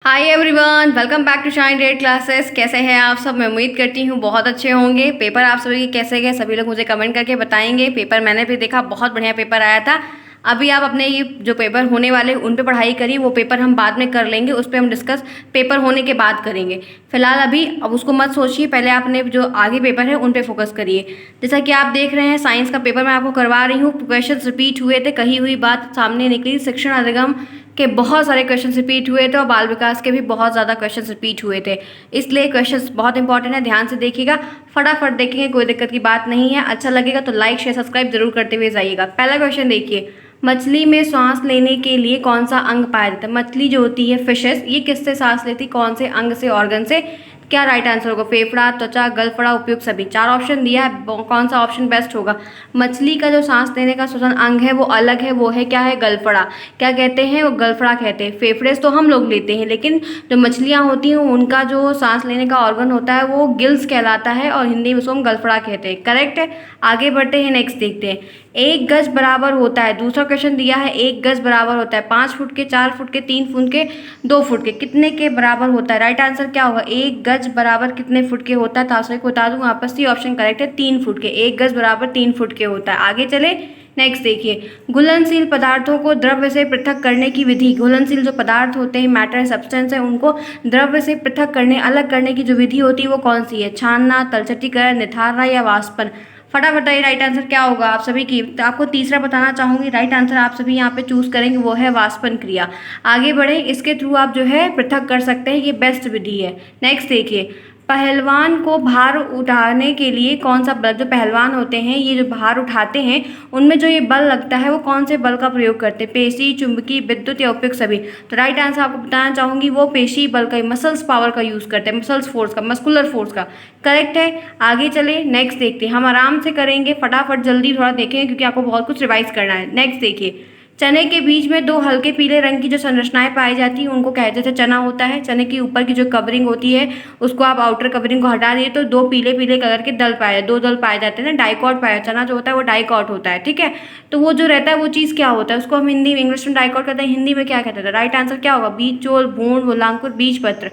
Hi everyone, welcome back to shine red classes. कैसे हैं आप सब? मैं उम्मीद करती हूँ बहुत अच्छे होंगे। पेपर आप सभी के कैसे गए सभी लोग मुझे कमेंट करके बताएंगे। पेपर मैंने भी देखा, बहुत बढ़िया पेपर आया था। अभी आप अपने ये जो पेपर होने वाले उन पे पढ़ाई करिए, वो पेपर हम बाद में कर लेंगे, उस पर हम डिस्कस पेपर होने के बाद करेंगे। फिलहाल अभी अब उसको मत सोचिए, पहले आपने जो आगे पेपर है उन पे फोकस करिए। जैसा कि आप देख रहे हैं, साइंस का पेपर मैं आपको करवा रही हूँ। क्वेश्चन रिपीट हुए थे, कही हुई बात सामने निकली। शिक्षण अधिगम के बहुत सारे क्वेश्चन रिपीट हुए थे और बाल विकास के भी बहुत ज़्यादा क्वेश्चन रिपीट हुए थे। इसलिए क्वेश्चंस बहुत इंपॉर्टेंट है, ध्यान से देखिएगा, फटाफट देखेंगे, कोई दिक्कत की बात नहीं है। अच्छा लगेगा तो लाइक शेयर सब्सक्राइब जरूर करते हुए जाइएगा। पहला क्वेश्चन देखिए, मछली में सांस लेने के लिए कौन सा अंग पाया जाता है? मछली जो होती है फिशेस, ये किससे सांस लेती, कौन से अंग से, ऑर्गन से? क्या राइट आंसर होगा? फेफड़ा, त्वचा, गलफड़ा, उपयुक्त सभी। चार ऑप्शन दिया है, कौन सा ऑप्शन बेस्ट होगा? मछली का जो सांस लेने का श्वसन अंग है वो अलग है, वो है क्या है? गलफड़ा। क्या कहते हैं? वो गलफड़ा कहते हैं। फेफड़े तो हम लोग लेते हैं, लेकिन जो मछलियां होती हैं उनका जो सांस लेने का ऑर्गन होता है वो गिल्स कहलाता है और हिंदी में उसको हम गलफड़ा कहते हैं। करेक्ट है। आगे बढ़ते हैं, नेक्स्ट देखते हैं। एक गज बराबर होता है, दूसरा क्वेश्चन दिया है, एक गज बराबर होता है 5 फुट के, 4 फुट के, 3 फुट के, 2 फुट के, कितने के बराबर होता है? राइट आंसर क्या होगा? एक गज बराबर कितने फुट के होता है? तो आप सभी को बता दूं, आपस सी ऑप्शन करेक्ट है, 3 फुट के। एक गज बराबर 3 फुट के होता है। आगे चले, नेक्स्ट देखिए, घुलनशील पदार्थों को द्रव्य से पृथक करने की विधि। घुलनशील जो पदार्थ होते हैं, मैटर सब्सटेंस है, उनको द्रव्य से पृथक करने, अलग करने की जो विधि होती है वो कौन सी है? छानना, तलछटीकरण, निथारना या वाष्पन? फटाफट बताइए राइट आंसर क्या होगा आप सभी की। तो आपको तीसरा बताना चाहूंगी, राइट आंसर आप सभी यहाँ पे चूज करेंगे, वो है वाष्पन क्रिया। आगे बढ़े, इसके थ्रू आप जो है पृथक कर सकते हैं, ये बेस्ट विधि है। नेक्स्ट देखिए, पहलवान को भार उठाने के लिए कौन सा बल, जो पहलवान होते हैं ये जो भार उठाते हैं उनमें जो ये बल लगता है वो कौन से बल का प्रयोग करते हैं? पेशी, चुंबकीय, विद्युत या उपयुक्त सभी? तो राइट आंसर आपको बताना चाहूंगी, वो पेशी बल का, मसल्स पावर का यूज करते हैं, मसल्स फोर्स का, मस्कुलर फोर्स का। करेक्ट है। आगे चले, नेक्स्ट देखते हैं, हम आराम से करेंगे, फटाफट जल्दी थोड़ा देखेंगे क्योंकि आपको बहुत कुछ रिवाइज करना है। नेक्स्ट देखिए, चने के बीज में 2 हल्के पीले रंग की जो संरचनाएं पाई जाती हैं उनको कहते हैं चना होता है। चने के ऊपर की जो कवरिंग होती है उसको आप आउटर कवरिंग को हटा दिए तो 2 पीले पीले कलर के दल पाए, 2 दल पाए जाते हैं ना, डाइकॉट पाया। चना जो होता है वो डाइकॉट होता है, ठीक है। तो वो जो रहता है वो चीज़ क्या होता है, उसको हम हिंदी में, इंग्लिश में डाइकॉट कहते हैं, हिंदी में क्या कहते हैं? राइट आंसर क्या होगा? बीज, चोल, भूण, मूलांकुर, बीज पत्र।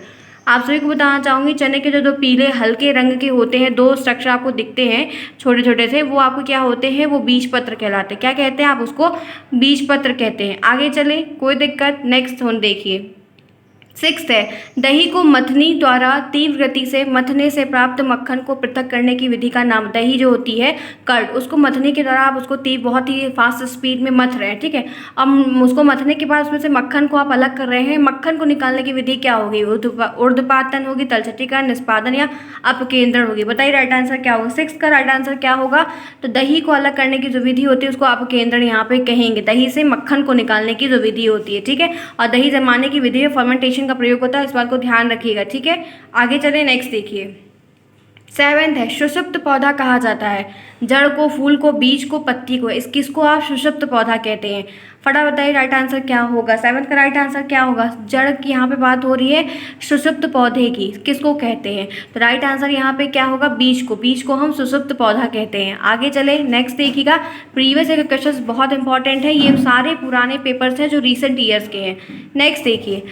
आप सभी को बताना चाहूंगी, चने के जो 2 पीले हल्के रंग के होते हैं, 2 स्ट्रक्चर आपको दिखते हैं छोटे छोटे से, वो आपको क्या होते हैं? वो बीज पत्र कहलाते हैं। क्या कहते हैं? आप उसको बीज पत्र कहते हैं। आगे चले, कोई दिक्कत? नेक्स्ट वन देखिए, 6th है, दही को मथनी द्वारा तीव्र गति से मथने से प्राप्त मक्खन को पृथक करने की विधि का नाम। दही जो होती है कर्ड, उसको मथने के द्वारा आप उसको बहुत ही फास्ट स्पीड में मथ रहे हैं, ठीक है। अब उसको मथने के बाद उसमें से मक्खन को आप अलग कर रहे हैं, मक्खन को निकालने की विधि क्या होगी? ऊर्ध्वपातन होगी, तलछटीकरण, निष्पादन या अपकेंद्रण होगी? बताइए राइट आंसर क्या होगा? 6 का राइट आंसर क्या होगा? तो दही को अलग करने की जो विधि होती है उसको अपकेंद्रण यहाँ पे कहेंगे। दही से मक्खन को निकालने की जो विधि होती है, ठीक है। और दही जमाने की विधि में फर्मेंटेशन का प्रयोग होता है, इस बात को ध्यान रखिएगा, ठीक है। आगे चले, नेक्स्ट देखिए, 7th है, सुषुप्त पौधा कहा जाता है जड़ को, फूल को, बीज को, पत्ती को, इस किसको आप सुषुप्त पौधा कहते हैं? फटा बताइए राइट आंसर क्या होगा? 7th का राइट आंसर क्या होगा? जड़ की यहाँ पे बात हो रही है, सुषुप्त पौधे की, किसको कहते हैं? तो राइट आंसर यहाँ पे क्या होगा? बीज को, बीज को हम सुषुप्त पौधा कहते हैं। आगे चले, नेक्स्ट देखिएगा, प्रीवियस ईयर के क्वेश्चन बहुत इंपॉर्टेंट है, ये सारे पुराने पेपर्स हैं जो रिसेंट ईयर्स के हैं। नेक्स्ट देखिए,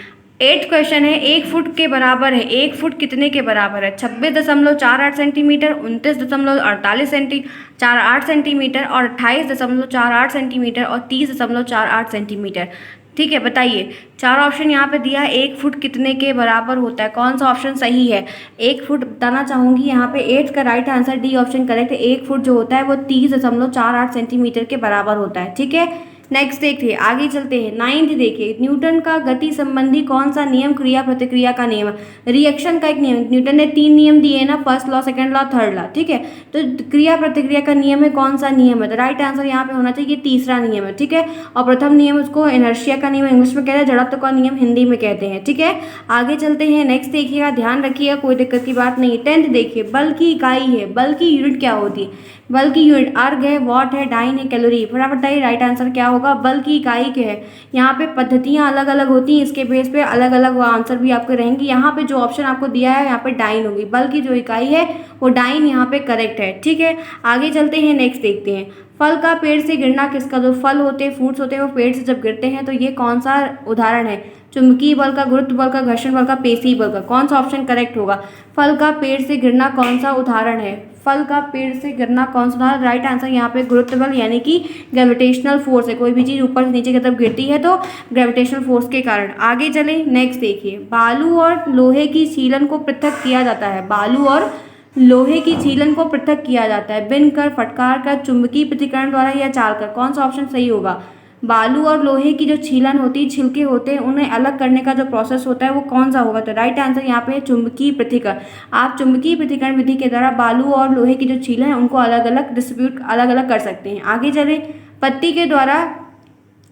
8th क्वेश्चन है, 1 फुट के बराबर है, 1 फुट कितने के बराबर है? 26.48 सेंटीमीटर, 29.48 सेंटीमीटर और 28.48 सेंटीमीटर और 30.48 सेंटीमीटर, ठीक है। बताइए, 4 ऑप्शन यहाँ पे दिया है, 1 फुट कितने के बराबर होता है, कौन सा ऑप्शन सही है? 1 फुट बताना चाहूँगी यहाँ पे। 8th का right answer D option correct है। 1 फुट जो होता है वो 30.48 सेंटीमीटर के बराबर होता है, ठीक है। नेक्स्ट देखिए, आगे चलते हैं, 9th देखिए, न्यूटन का गति संबंधी कौन सा नियम क्रिया प्रतिक्रिया का नियम? रिएक्शन का एक नियम, न्यूटन ने 3 नियम दिए हैं ना, first law, second law, third law, ठीक है। तो क्रिया प्रतिक्रिया का नियम है, कौन सा नियम है? तो राइट आंसर यहाँ पे होना चाहिए तीसरा नियम है, ठीक है। और प्रथम नियम उसको इनर्शिया का नियम इंग्लिश में कहते हैं, जड़त्व का नियम हिंदी में कहते हैं, ठीक है। आगे चलते हैं, नेक्स्ट देखिएगा, ध्यान रखिएगा, कोई दिक्कत की बात नहीं। 10th देखिए, बल की इकाई है, बल की यूनिट क्या होती है? बल की यूनिट अर्ग है, वॉट है, डाइन है, कैलोरी। फटाफट बताइए राइट आंसर क्या होगा? बल की इकाई क्या है? यहाँ पे पद्धतियाँ अलग अलग होती हैं, इसके बेस पे अलग अलग आंसर भी आपके रहेंगे। यहाँ पे जो ऑप्शन आपको दिया है यहाँ पे डाइन होगी, बल की जो इकाई है वो डाइन यहाँ पे करेक्ट है, ठीक है। आगे चलते हैं, नेक्स्ट देखते हैं, फल का पेड़ से गिरना किसका, जो फल होते हैं, फ्रूट्स होते हैं, वो पेड़ से जब गिरते हैं तो ये कौन सा उदाहरण है, चुंबकीय बल का, गुरुत्व बल का, घर्षण बल का, पेशीय बल का, कौन सा ऑप्शन करेक्ट होगा। फल का पेड़ से गिरना कौन सा उदाहरण है, फल का पेड़ से गिरना कौन सा उदाहरण, राइट आंसर यहाँ पे गुरुत्व बल यानी कि ग्रेविटेशनल फोर्स है। कोई भी चीज़ ऊपर से नीचे की तरफ गिरती है तो ग्रेविटेशनल फोर्स के कारण। आगे चले, नेक्स्ट देखिए, बालू और लोहे की छीलन को पृथक किया जाता है, बालू और लोहे की छीलन को पृथक किया जाता है, बिन कर, फटकार कर, चुंबकीय पृथक्करण द्वारा या चाल कर, कौन सा ऑप्शन सही होगा। बालू और लोहे की जो छीलन होती है, छिलके होते हैं, उन्हें अलग करने का जो प्रोसेस होता है वो कौन सा होगा, तो राइट आंसर यहाँ पे है चुंबकीय पृथक्करण। आप चुंबकीय पृथक्करण विधि के द्वारा बालू और लोहे की जो छीलन है उनको अलग अलग डिस्ट्रीब्यूट अलग अलग कर सकते हैं। आगे चले, पत्ती के द्वारा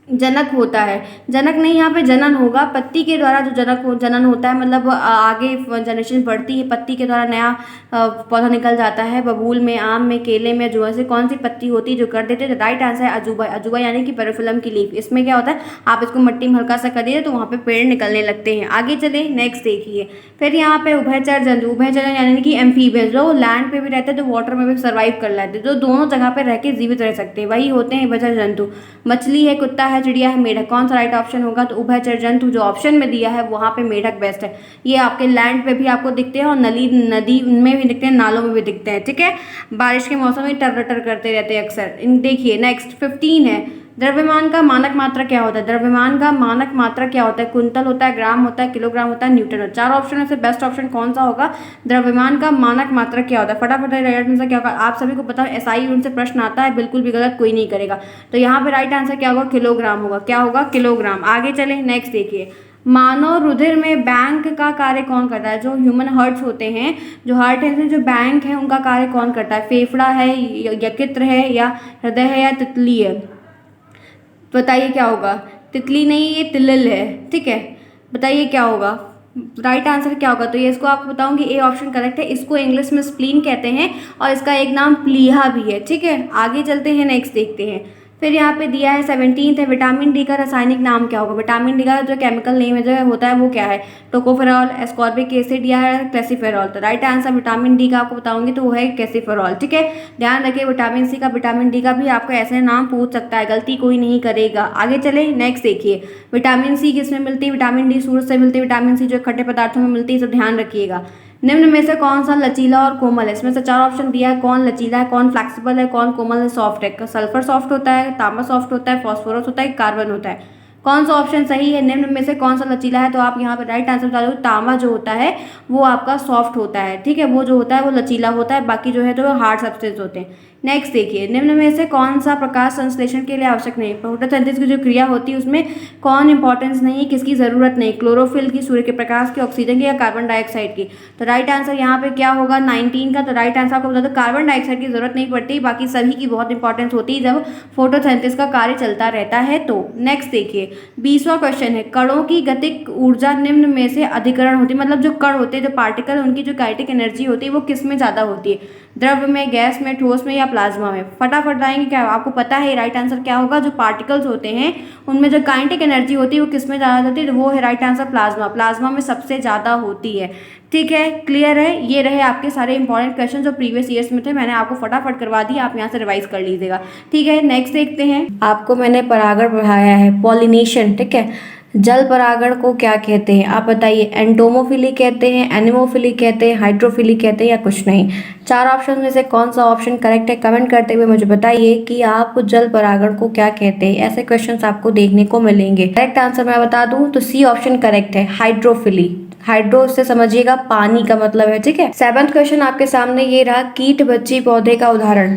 जनक होता है, जनक नहीं यहाँ पे जनन होगा, पत्ती के द्वारा जो जनन होता है, मतलब आगे जनरेशन बढ़ती है, पत्ती के द्वारा नया पौधा निकल जाता है, बबूल में, आम में, केले में, जो ऐसे कौन सी पत्ती होती है जो कर देते हैं, राइट आंसर है अजूबा, अजूबा यानी कि पेरिफिलम की लीफ। इसमें क्या होता है, आप इसको मिट्टी में हल्का सा करिए तो वहाँ पे पेड़ निकलने लगते हैं। आगे चले, नेक्स्ट देखिए, फिर यहाँ पे उभयचर जंतु, उभयचर यानी कि एम्फीबियन, जो लैंड पे भी रहते हैं तो वाटर में भी सर्वाइव कर लेते हैं, जो दोनों जगह पे रह के जीवित रह सकते हैं, वही होते हैं उभयचर जंतु। मछली है, कुत्ता है, चिड़िया है, मेढक, कौन सा राइट ऑप्शन होगा, तो उभयचर जंतु जो ऑप्शन में दिया है वहाँ पे मेढक बेस्ट है। ये आपके लैंड पे भी आपको दिखते हैं और नदी में भी दिखते हैं, नालों में भी दिखते हैं, ठीक है। बारिश के मौसम में टर टर करते रहते हैं अक्सर। देखिए नेक्स्ट 15 है, द्रव्यमान का मानक मात्रा क्या होता है, द्रव्यमान का मानक मात्रा क्या होता है, कुंतल होता है, ग्राम होता है, किलोग्राम होता है, न्यूटन होता है। 4 ऑप्शन में से बेस्ट ऑप्शन कौन सा होगा, द्रव्यमान का मानक मात्रा क्या होता है, फटाफट राइट आंसर क्या होगा। आप सभी को पता है एसआई यूनिट से प्रश्न आता है, बिल्कुल भी गलत कोई नहीं करेगा, तो यहाँ पे राइट आंसर क्या होगा, किलोग्राम होगा, क्या होगा, किलोग्राम। आगे चले, नेक्स्ट देखिए, मानव रुधिर में बैंक का कार्य कौन करता है, जो ह्यूमन हार्ट्स होते हैं, जो हार्ट है, जो बैंक है, उनका कार्य कौन करता है, फेफड़ा है, यकृत है, या हृदय है, या तितली है, बताइए क्या होगा। तितली नहीं, ये तिलिल है, ठीक है, बताइए क्या होगा, राइट आंसर क्या होगा। तो ये इसको आपको बताऊंगी, ए ऑप्शन करेक्ट है, इसको इंग्लिश में स्प्लीन कहते हैं और इसका एक नाम प्लीहा भी है, ठीक है। आगे चलते हैं, नेक्स्ट देखते हैं, फिर यहाँ पे दिया है 17 है, विटामिन डी का रासायनिक नाम क्या होगा, विटामिन डी का जो केमिकल नेम है जो होता है वो क्या है, टोकोफेरॉल, एस्कॉर्बिक एसिड या क्लेसिफेरॉल, तो राइट आंसर विटामिन डी का आपको बताऊंगी तो वो है क्लेसिफेरॉल, ठीक है। ध्यान रखिए, विटामिन सी का, विटामिन डी का भी आपको ऐसे नाम पूछ सकता है, गलती कोई नहीं करेगा। आगे चले, नेक्स्ट देखिए, विटामिन सी किस में मिलती है, विटामिन डी सूरज से मिलती है, विटामिन सी जो खट्टे पदार्थों में मिलती है, सब ध्यान रखिएगा। निम्न में से कौन सा लचीला और कोमल है, इसमें से 4 ऑप्शन दिया है, कौन लचीला है, कौन फ्लेक्सिबल है, कौन कोमल है, सॉफ्ट है। सल्फर सॉफ्ट होता है, तांबा सॉफ्ट होता है, फॉस्फोरस होता है, कार्बन होता है, कौन सा ऑप्शन सही है, निम्न में से कौन सा लचीला है, तो आप यहाँ पे राइट आंसर बता दो, तांबा जो होता है वो आपका सॉफ्ट होता है, ठीक है, वो जो होता है वो लचीला होता है, बाकी जो है तो हार्ड सब्सटेंस होते हैं। नेक्स्ट देखिए, निम्न में से कौन सा प्रकाश संश्लेषण के लिए आवश्यक नहीं, फोटोसिंथेसिस की जो क्रिया होती है उसमें कौन इंपॉर्टेंस नहीं, किसकी जरूरत नहीं, क्लोरोफिल की, सूर्य के प्रकाश की, ऑक्सीजन की, या कार्बन डाइऑक्साइड की, तो राइट आंसर यहाँ पे क्या होगा 19 का, तो राइट आंसर आपको बता दो, कार्बन डाइऑक्साइड की जरूरत नहीं पड़ती, बाकी सभी की बहुत इंपॉर्टेंस होती है जब फोटोसिंथेसिस का कार्य चलता रहता है। तो नेक्स्ट देखिए, 20वां क्वेश्चन है, कणों की गतिक ऊर्जा निम्न में से अधिकरण होती है, मतलब जो कण होते हैं, जो पार्टिकल, उनकी जो काइनेटिक एनर्जी होती है वो किस में ज़्यादा होती है, द्रव्य में, गैस में, ठोस में, या प्लाज्मा में, फटाफट बताएंगे क्या आपको पता है राइट आंसर क्या होगा। जो पार्टिकल्स होते हैं उनमें जो काइनेटिक एनर्जी होती है वो किस में ज़्यादा होती है, तो वो है राइट आंसर प्लाज्मा, प्लाज्मा में सबसे ज़्यादा होती है, ठीक है, क्लियर है। ये रहे आपके सारे इंपॉर्टेंट क्वेश्चन जो प्रीवियस ईयर्स में थे, मैंने आपको फटाफट करवा दिया, आप यहाँ से रिवाइज कर लीजिएगा, ठीक है। नेक्स्ट देखते हैं, आपको मैंने परागण पढ़ाया है, पॉलिनेशन, ठीक है, जल परागण को क्या कहते हैं आप बताइए, एंटोमोफिली कहते हैं, एनिमोफिली कहते हैं, हाइड्रोफिली कहते हैं, या कुछ नहीं। 4 ऑप्शन में से कौन सा ऑप्शन करेक्ट है, कमेंट करते हुए मुझे बताइए कि आप जल परागण को क्या कहते हैं, ऐसे क्वेश्चंस आपको देखने को मिलेंगे। करेक्ट आंसर मैं बता दूं तो सी ऑप्शन करेक्ट है, हाइड्रोफिली, हाइड्रो से समझिएगा पानी का मतलब है, ठीक है। 7वां क्वेश्चन आपके सामने ये रहा, कीट बच्ची पौधे का उदाहरण,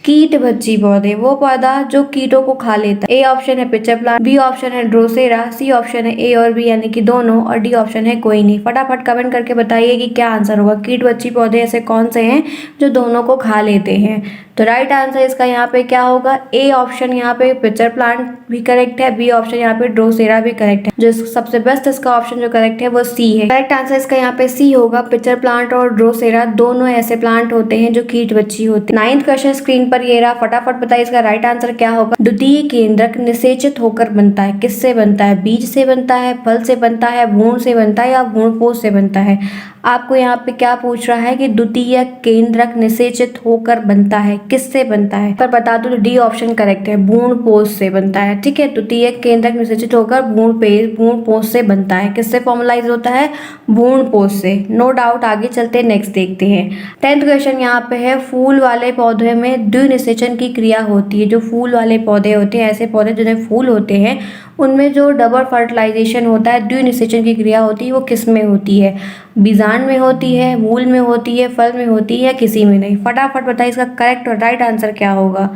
कीट बच्ची पौधे, वो पौधा जो कीटों को खा लेता है। ए ऑप्शन है पिचर प्लांट, बी ऑप्शन है ड्रोसेरा, सी ऑप्शन है ए और बी यानी कि दोनों, और डी ऑप्शन है कोई नहीं। फटाफट कमेंट करके बताइए कि क्या आंसर होगा, कीट बच्ची पौधे ऐसे कौन से हैं जो दोनों को खा लेते हैं, तो राइट आंसर इसका यहाँ पे क्या होगा, ए ऑप्शन यहाँ पे पिचर प्लांट भी करेक्ट है, बी ऑप्शन यहाँ पे ड्रोसेरा भी करेक्ट है, जो सबसे बेस्ट इसका ऑप्शन जो करेक्ट है वो सी है। करेक्ट आंसर इसका यहाँ पे सी होगा, पिचर प्लांट और ड्रोसेरा दोनों ऐसे प्लांट होते हैं जो कीट बच्ची होते हैं। 9th क्वेश्चन स्क्रीन पर ये रहा, फटाफट बताइए इसका राइट आंसर क्या होगा। द्वितीय केंद्रक निषेचित होकर बनता है, किससे बनता है, बीज से बनता है, फल से बनता है, भ्रूण से बनता है, या भ्रूणपोष से बनता है। आपको यहाँ पे क्या पूछ रहा है कि द्वितीय केंद्रक निषेचित होकर बनता है, किससे बनता है? पर बता दूं तो डी ऑप्शन करेक्ट है, भ्रूण पोष से बनता है। ठीक है, तृतीयक केंद्रक निषेचित होकर भ्रूण पोष से बनता है। किससे फॉर्मलाइज होता है? भ्रूण पोष से। नो डाउट, आगे चलते नेक्स्ट देखते हैं। 10th क्वेश्चन यहाँ पे है, फूल वाले पौधे में द्विनिषेचन की क्रिया होती है। जो फूल वाले पौधे होते हैं, ऐसे पौधे जिन्हें फूल होते हैं, उनमें जो डबल फर्टिलाइजेशन होता है, द्विनिषेचन की क्रिया होती है, वो किस में होती है? बीजांड में होती है, मूल में होती है, फल में होती है, किसी में नहीं? फटाफट बताइए इसका करेक्ट और राइट आंसर क्या होगा।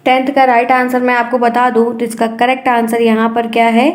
10th का राइट आंसर मैं आपको बता दूं तो इसका करेक्ट आंसर यहाँ पर क्या है?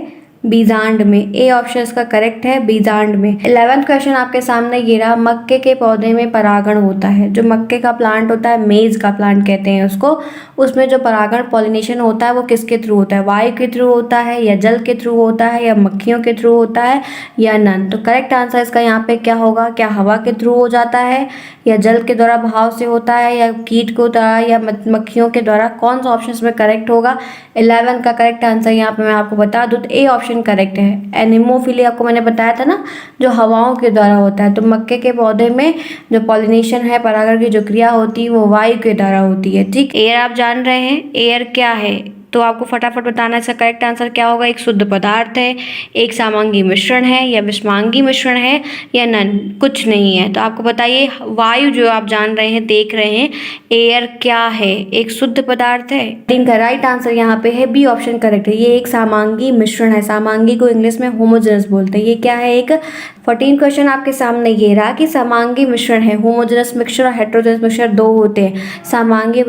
बीजांड में। ए ऑप्शन इसका करेक्ट है, बीजांड में। 11th क्वेश्चन आपके सामने ये रहा, मक्के के पौधे में परागण होता है। जो मक्के का प्लांट होता है, मेज का प्लांट कहते हैं उसको, उसमें जो परागण पॉलिनेशन होता है वो किसके थ्रू होता है? वायु के थ्रू होता है, या जल के थ्रू होता है, या मक्खियों के थ्रू होता है, या नन? तो करेक्ट आंसर इसका यहाँ पे क्या होगा? क्या हवा के थ्रू हो जाता है, या जल के द्वारा भाव से होता है, या कीट को द्वारा, या मक्खियों के द्वारा? कौन सा ऑप्शन इसमें करेक्ट होगा? 11 का करेक्ट आंसर यहाँ पे मैं आपको बता दूं तो ए ऑप्शन करेक्ट है। एनिमोफिली आपको मैंने बताया था ना, जो हवाओं के द्वारा होता है। तो मक्के के पौधे में जो पॉलिनेशन है, परागण की जो क्रिया होती है, वो वायु के द्वारा होती है। ठीक, एयर आप जान रहे हैं, एयर क्या है? तो आपको फटाफट बताना है इसका करेक्ट आंसर क्या होगा। एक शुद्ध पदार्थ है, एक समांगी मिश्रण है, या विषमांगी मिश्रण है, या नन? कुछ नहीं है। तो आपको बताइए, वायु जो आप जान रहे हैं, देख रहे हैं, एयर क्या है? एक शुद्ध पदार्थ है। इनका राइट आंसर यहाँ पे है, बी ऑप्शन करेक्ट है। ये एक समांगी मिश्रण है। समांगी को इंग्लिश में होमोजेनस बोलते हैं। ये क्या है? एक 14 क्वेश्चन आपके सामने ये रहा कि समांगी मिश्रण है। होमोजेनस मिक्सचर और हेटेरोजेनस मिक्सचर दो होते हैं। समांगी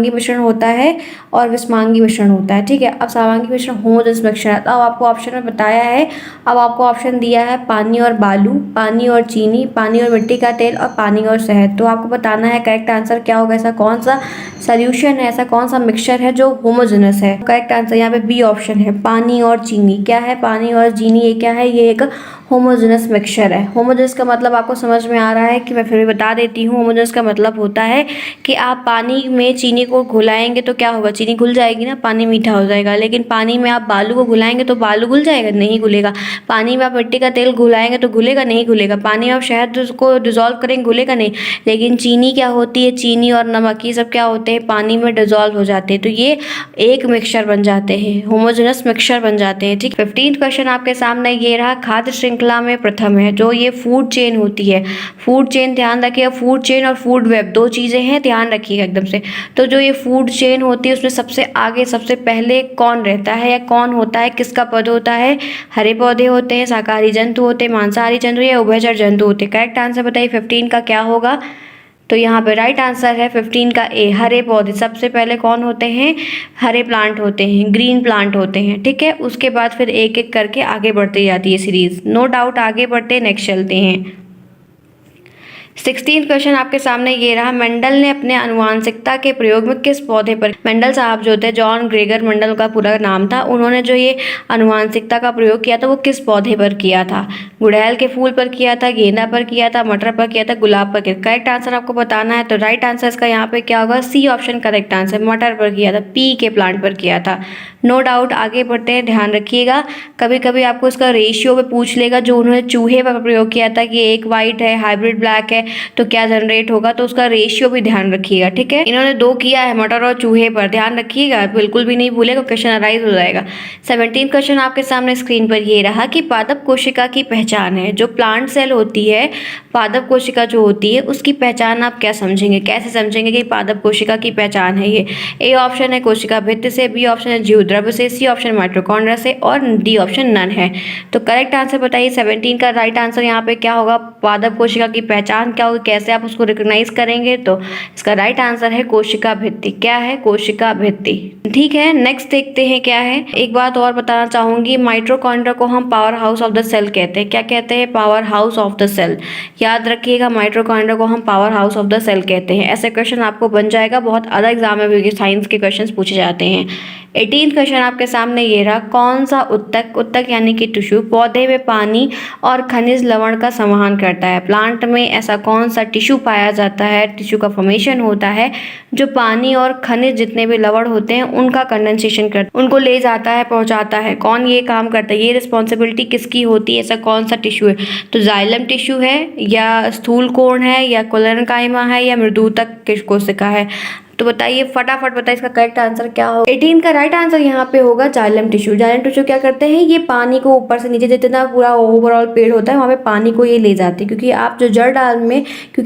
मिश्रण होता है और विषमांगी मिश्रण होता है। ठीक है, अब समांगी मिश्रण होमोजेनस मिक्सचर है। अब आपको ऑप्शन में बताया है, अब आपको ऑप्शन दिया है पानी और बालू, पानी और चीनी, पानी और मिट्टी का तेल, और पानी और शहद। तो आपको बताना है करेक्ट आंसर क्या होगा। ऐसा कौन सा सोल्यूशन है, ऐसा कौन सा मिक्सचर है जो होमोजेनस है? करेक्ट आंसर यहाँ पे बी ऑप्शन है, पानी और चीनी। क्या है पानी और चीनी? ये क्या है? ये एक होमोजेनस मिक्सचर है। होमोजेनस का मतलब आपको समझ में आ रहा है कि मैं फिर भी बता देती हूँ। होमोजेनस का मतलब होता है कि आप पानी में चीनी को घुलाएंगे तो क्या होगा? चीनी घुल जाएगी ना, पानी मीठा हो जाएगा। लेकिन पानी में आप बालू को घुलाएंगे तो बालू घुल जाएगा? नहीं घुलेगा। पानी में आप मिट्टी का तेल घुलाएंगे तो घुलेगा? नहीं घुलेगा। पानी में आप शहद को डिजोल्व करेंगे, घुलेगा? नहीं। लेकिन चीनी क्या होती है? चीनी और नमक ये सब क्या होते हैं? पानी में डिजोल्व हो जाते हैं। तो ये एक मिक्सचर बन जाते हैं, होमोजेनस मिक्सचर बन जाते हैं। ठीक, 15th क्वेश्चन आपके सामने ये रहा, खाद्य श्रृंखला में प्रथम है। जो ये फूड चेन होती है, फूड चेन ध्यान रखिएगा, फूड चेन और फूड वेब दो चीजें हैं, ध्यान रखिएगा एकदम से। तो जो ये फूड चेन होती है उसमें सबसे आगे सबसे पहले कौन रहता है या कौन होता है? किसका पद होता है? हरे पौधे होते हैं, शाकाहारी जंतु होते हैं, मांसाहारी जंतु या उभयचर जंतु होते हैं? करेक्ट आंसर बताइए 15 का क्या होगा। तो यहाँ पे राइट आंसर है 15 का ए, हरे पौधे। सबसे पहले कौन होते हैं? हरे प्लांट होते हैं, ग्रीन प्लांट होते हैं। ठीक है, उसके बाद फिर एक एक करके आगे बढ़ती जाती है सीरीज। नो डाउट, आगे बढ़ते नेक्स्ट चलते हैं। 16th क्वेश्चन आपके सामने ये रहा, मेंडल ने अपने आनुवांशिकता के प्रयोग में किस पौधे पर? मेंडल साहब जो थे, जॉन ग्रेगर मेंडल का पूरा नाम था, उन्होंने जो ये आनुवांशिकता का प्रयोग किया था वो किस पौधे पर किया था? गुड़हल के फूल पर किया था, गेंदा पर किया था, मटर पर किया था, गुलाब पर किया? करेक्ट आंसर आपको बताना है। तो राइट आंसर इसका यहाँ पे क्या होगा? सी ऑप्शन करेक्ट आंसर, मटर पर किया था, पी के प्लांट पर किया था। नो डाउट, आगे बढ़ते हैं, ध्यान रखिएगा। कभी कभी आपको इसका रेशियो पे पूछ लेगा। जो उन्होंने चूहे पर प्रयोग किया था कि एक वाइट है, हाइब्रिड ब्लैक है, तो क्या जनरेट होगा, तो उसका रेशियो भी ध्यान रखिएगा। ठीक है, इन्होंने दो किया है, मटर और चूहे पर, ध्यान रखिएगा, बिल्कुल भी नहीं भूलेगा, क्वेश्चन अराइज हो जाएगा। 17th क्वेश्चन आपके सामने स्क्रीन पर ये रहा कि पादप कोशिका की पहचान है। जो प्लांट सेल होती है, पादप कोशिका जो होती है, उसकी पहचान आप क्या समझेंगे? कैसे समझेंगे कि पादप कोशिका की पहचान है ये? ए ऑप्शन है कोशिका भित्ति से, बी ऑप्शन है जीव द्रव्य से, सी ऑप्शन माइटोकॉन्ड्रिया से, और डी ऑप्शन नन है। तो करेक्ट आंसर बताइए 17 का राइट आंसर यहाँ पे क्या होगा? पादप कोशिका की पहचान क्या होगी, कैसे आप उसको रिकॉग्नाइज करेंगे? तो इसका राइट आंसर है कोशिका भित्ति। क्या है? कोशिका भित्ति। ठीक है, नेक्स्ट देखते हैं क्या है। एक बात और बताना चाहूंगी, माइटोकॉन्ड्रिया को हम powerhouse of the cell कहते हैं। क्या कहते हैं? Powerhouse of the cell. याद रखिएगा, माइटोकॉन्ड्रिया को हम powerhouse of the cell कहते हैं। ऐसे क्वेश्चन आपको बन जाएगा, बहुत अलग एग्जाम में भी साइंस के क्वेश्चन पूछे जाते हैं। 18th क्वेश्चन आपके सामने ये रहा, कौन सा उत्तक यानी कि टिश्यू पौधे में पानी और खनिज लवण का संवहन करता है? प्लांट में ऐसा कौन सा टिश्यू पाया जाता है, टिश्यू का फॉर्मेशन होता है, जो पानी और खनिज जितने भी लवण होते हैं उनका कंडेंसेशन करता है, उनको ले जाता है, पहुंचाता है? कौन ये काम करता है? ये रिस्पॉन्सिबिलिटी किसकी होती है? ऐसा कौन सा टिश्यू है? तो जाइलम टिश्यू है, या स्थूल कोण है, या कोलेनकाइमा है, या मृदुतक कोशिका है? तो बताइए फटाफट बताइए इसका करेक्ट आंसर क्या होगा। 18 का राइट आंसर यहाँ पे होगा जाइलम टिश्यू। जाइलम टिश्यू क्या करते हैं, ये पानी को ऊपर से नीचे जितना पूरा ओवरऑल पेड़ होता है वहाँ पे पानी को ये ले जाते हैं, क्योंकि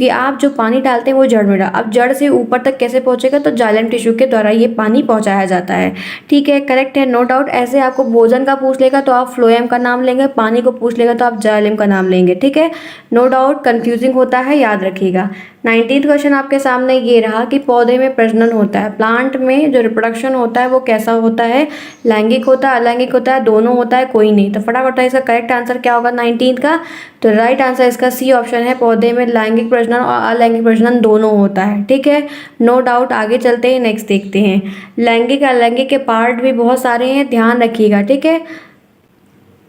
आप जो पानी डालते हैं वो जड़ में अब जड़ से ऊपर तक कैसे पहुंचेगा, तो जाइलम टिश्यू के द्वारा ये पानी पहुंचाया जाता है। ठीक है, करेक्ट है, नो डाउट। ऐसे आपको भोजन का पूछ लेगा तो आप फ्लोएम का नाम लेंगे, पानी को पूछ लेगा तो आप जाइलम का नाम लेंगे। ठीक है, नो डाउट, कंफ्यूजिंग होता है, याद रखिएगा। 19th क्वेश्चन आपके सामने ये रहा कि पौधे में प्रजनन होता है, प्लांट में जो रिप्रोडक्शन होता है वो कैसा होता है, लैंगिक होता है, अलैंगिक होता है, दोनों होता है, कोई नहीं। तो फटाफट इसका करेक्ट आंसर क्या होगा 19 का। तो राइट आंसर इसका सी ऑप्शन है, पौधे में लैंगिक प्रजनन और अलैंगिक प्रजनन दोनों होता है। ठीक है, नो डाउट। आगे चलते हैं, नेक्स्ट देखते हैं। लैंगिक अलैंगिक के पार्ट भी बहुत सारे हैं, ध्यान रखिएगा। ठीक है,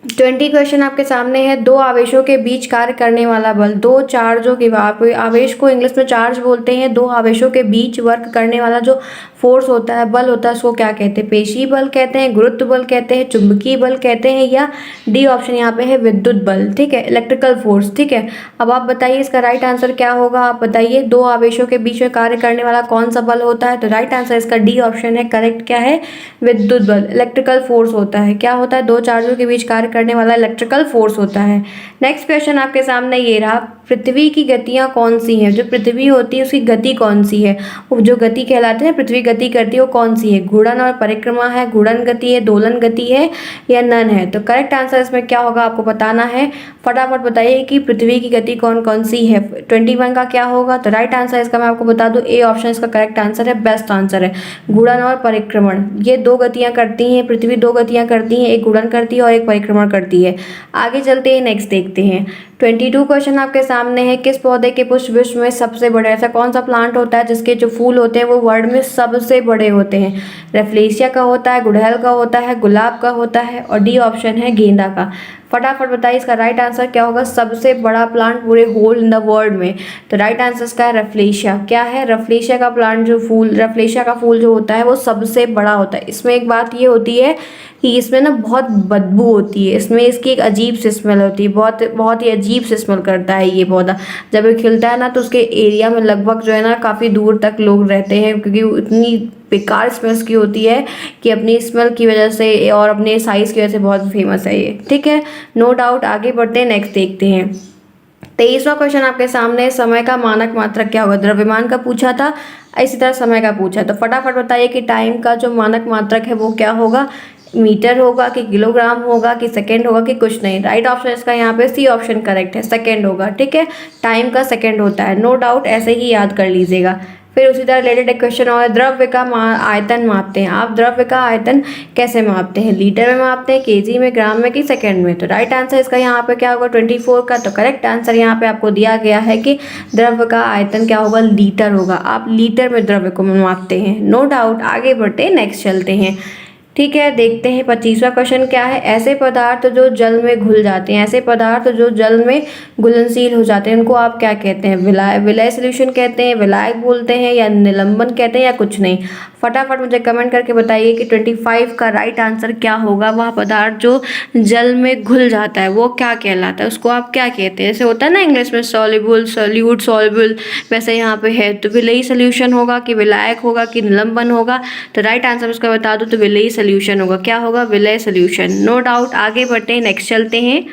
20 क्वेश्चन आपके सामने है। दो आवेशों के बीच कार्य करने वाला बल, दो चार्जों के आवेश को इंग्लिश में चार्ज बोलते हैं। दो आवेशों के बीच वर्क करने वाला जो फोर्स होता है, बल होता है, उसको क्या कहते हैं, पेशी बल कहते हैं, गुरुत्व बल कहते हैं, चुंबकीय बल कहते हैं, या डी ऑप्शन यहाँ पे है विद्युत बल। ठीक है, इलेक्ट्रिकल फोर्स। ठीक है, अब आप बताइए इसका राइट आंसर क्या होगा। आप बताइए दो आवेशों के बीच में कार्य करने वाला कौन सा बल होता है। तो राइट आंसर इसका डी ऑप्शन है, करेक्ट क्या है, विद्युत बल, इलेक्ट्रिकल फोर्स होता है। क्या होता है, दो चार्जों के बीच कार्य करने वाला इलेक्ट्रिकल फोर्स होता है। नेक्स्ट क्वेश्चन आपके सामने ये रहा, पृथ्वी की गतियां कौन सी हैं, जो पृथ्वी होती है उसकी गति कौन सी है, वो जो गति कहलाते हैं पृथ्वी गति करती है वो कौन सी है, घूर्णन और परिक्रमा है, घूर्णन गति है, दोलन गति है, या नन है। तो करेक्ट आंसर इसमें क्या होगा आपको बताना है। फटाफट बताइए कि पृथ्वी की गति कौन कौन सी है। 21 का क्या होगा। तो राइट आंसर इसका मैं आपको बता दूं, ए ऑप्शन इसका करेक्ट आंसर है, बेस्ट आंसर है। घूर्णन और परिक्रमण, ये दो गतियां करती हैं, पृथ्वी दो गतियां करती हैं, एक घूर्णन करती है और एक परिक्रमण करती है। आगे चलते हैं, नेक्स्ट देखते हैं। 22 क्वेश्चन आपके सामने है, किस पौधे के पुष्प विश्व में सबसे बड़े, ऐसा कौन सा प्लांट होता है जिसके जो फूल होते हैं वो वर्ल्ड में सबसे बड़े होते हैं। रेफ्लेशिया का होता है, गुड़हल का होता है, गुलाब का होता है, और डी ऑप्शन है गेंदा का। फटाफट बताइए इसका राइट आंसर क्या होगा, सबसे बड़ा प्लांट पूरे होल इन द वर्ल्ड में। तो राइट आंसर इसका है रेफ्लेशिया। क्या है, रेफ्लेशिया का प्लांट जो फूल, रेफ्लेशिया का फूल जो होता है वो सबसे बड़ा होता है। इसमें एक बात ये होती है कि इसमें ना बहुत बदबू होती है, इसमें इसकी एक अजीब सी स्मेल होती है, बहुत बहुत ही अजीब सी स्मेल करता है ये पौधा। जब ये खिलता है ना तो उसके एरिया में लगभग जो है ना काफ़ी दूर तक लोग रहते हैं, क्योंकि इतनी बेकार स्मेल की होती है कि अपनी स्मेल की वजह से और अपने साइज़ की वजह से बहुत फेमस है ये। ठीक है, नो डाउट। आगे बढ़ते हैं, नेक्स्ट देखते हैं। 23वां क्वेश्चन आपके सामने, समय का मानक मात्रक क्या होगा। द्रव्यमान का पूछा था, इसी तरह समय का पूछा। तो फटाफट बताइए कि टाइम का जो मानक मात्रक है वो क्या होगा, मीटर होगा कि किलोग्राम होगा कि सेकंड होगा कि कुछ नहीं। राइट ऑप्शन इसका यहाँ पे सी ऑप्शन करेक्ट है, सेकंड होगा। ठीक है, टाइम का सेकंड होता है, नो डाउट, ऐसे ही याद कर लीजिएगा। फिर उसी तरह रिलेटेड एक क्वेश्चन और, द्रव्य का आयतन मापते हैं आप, द्रव्य का आयतन कैसे मापते हैं, लीटर में मापते हैं, केजी में, ग्राम में कि सेकंड में। तो राइट आंसर इसका यहाँ पे क्या होगा 24 का। तो करेक्ट आंसर यहाँ पे आपको दिया गया है कि द्रव्य का आयतन क्या होगा, लीटर होगा। आप लीटर में द्रव्य को मापते हैं, नो डाउट। आगे बढ़ते हैं, नेक्स्ट चलते हैं। ठीक है, देखते हैं 25वां क्वेश्चन क्या है। ऐसे पदार्थ जो जल में घुल जाते हैं, ऐसे पदार्थ जो जल में घुलनशील हो जाते हैं उनको आप क्या कहते हैं, विलय सॉल्यूशन कहते हैं, विलायक बोलते हैं, या निलंबन कहते हैं, या कुछ नहीं। फटाफट मुझे कमेंट करके बताइए कि 25 का राइट आंसर क्या होगा। वह पदार्थ जो जल में घुल जाता है वो क्या कहलाता है, उसको आप क्या कहते हैं। जैसे होता है ना इंग्लिश में सॉल्युबल, सॉल्यूट, सॉल्युबल, वैसे यहाँ पे है। तो विलयी सॉल्यूशन होगा कि विलायक होगा कि निलंबन होगा। तो राइट आंसर उसका बता दूँ तो विलयी सॉल्यूशन होगा। क्या होगा, विलय सॉल्यूशन, नो डाउट। आगे बढ़ते हैं, नेक्स्ट चलते हैं।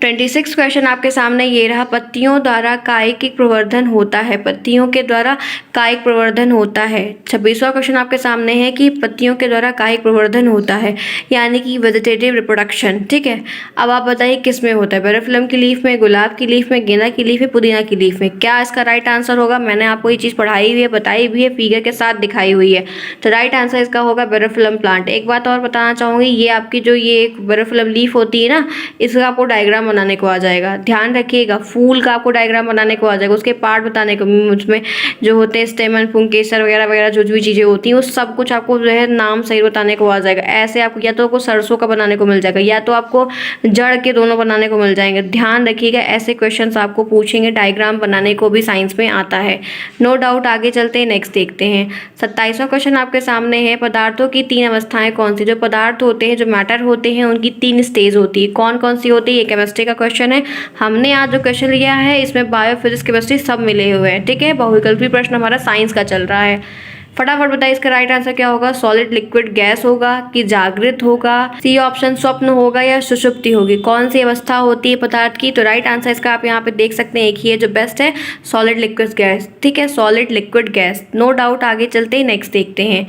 26 क्वेश्चन आपके सामने ये रहा, पत्तियों द्वारा कायिक प्रवर्धन होता है, पत्तियों के द्वारा कायिक प्रवर्धन होता है। 26वां क्वेश्चन आपके सामने है कि पत्तियों के द्वारा कायिक प्रवर्धन होता है, यानी कि वेजिटेटिव रिप्रोडक्शन। ठीक है, अब आप बताइए किस में होता है, बेरोफिलम की लीफ में, गुलाब की लीफ में, गेंदा की लीफ में, पुदीना की लीफ में। क्या इसका राइट आंसर होगा। मैंने आपको ये चीज़ पढ़ाई हुई है, बताई भी है, फिगर के साथ दिखाई हुई है। तो राइट आंसर इसका होगा बेरोफिलम प्लांट। एक बात और बताना चाहूँगी, ये आपकी जो ये एक बेरोफिलम लीफ होती है ना, इसका आपको डायग्राम बनाने को आ जाएगा, ध्यान रखिएगा। फूल का आपको डायग्राम बनाने को आ जाएगा, उसके पार्ट बताने को, उसमें जो होते हैं स्टेमन, पुंकेसर वगैरह वगैरह जो भी चीज़ें होती हैं, वो सब कुछ आपको जो है नाम सही बताने को आ जाएगा। ऐसे आपको या तो आपको सरसों का बनाने को मिल जाएगा, या तो आपको जड़ के दोनों बनाने को मिल जाएंगे। ध्यान रखिएगा, ऐसे क्वेश्चन आपको पूछेंगे, डायग्राम बनाने को भी साइंस में आता है, नो डाउट। आगे चलते हैं, नेक्स्ट देखते हैं। 27वां क्वेश्चन आपके सामने है, पदार्थों की 3 अवस्थाएं कौन सी। जो पदार्थ होते हैं, जो मैटर होते हैं, उनकी 3 स्टेज होती है। कौन कौन सी होती है, ये केमिस्ट्री का क्वेश्चन है। हमने आज जो क्वेश्चन लिया है इसमें बायो, फिजिक्स, केमिस्ट्री सब मिले हुए हैं, ठीक है। बहुविकल्पी प्रश्न हमारा साइंस का चल रहा है। फटाफट बताइए इसका राइट आंसर क्या होगा। सॉलिड लिक्विड गैस होगा कि जागृत होगा। सी ऑप्शन स्वप्न होगा या सुषुप्ति होगी। कौन सी अवस्था होती है पदार्थ की? तो राइट आंसर इसका आप यहाँ पे देख सकते हैं, एक ही है जो बेस्ट है, सॉलिड लिक्विड गैस, ठीक है, solid liquid gas, no doubt. आगे चलते ही नेक्स्ट देखते हैं।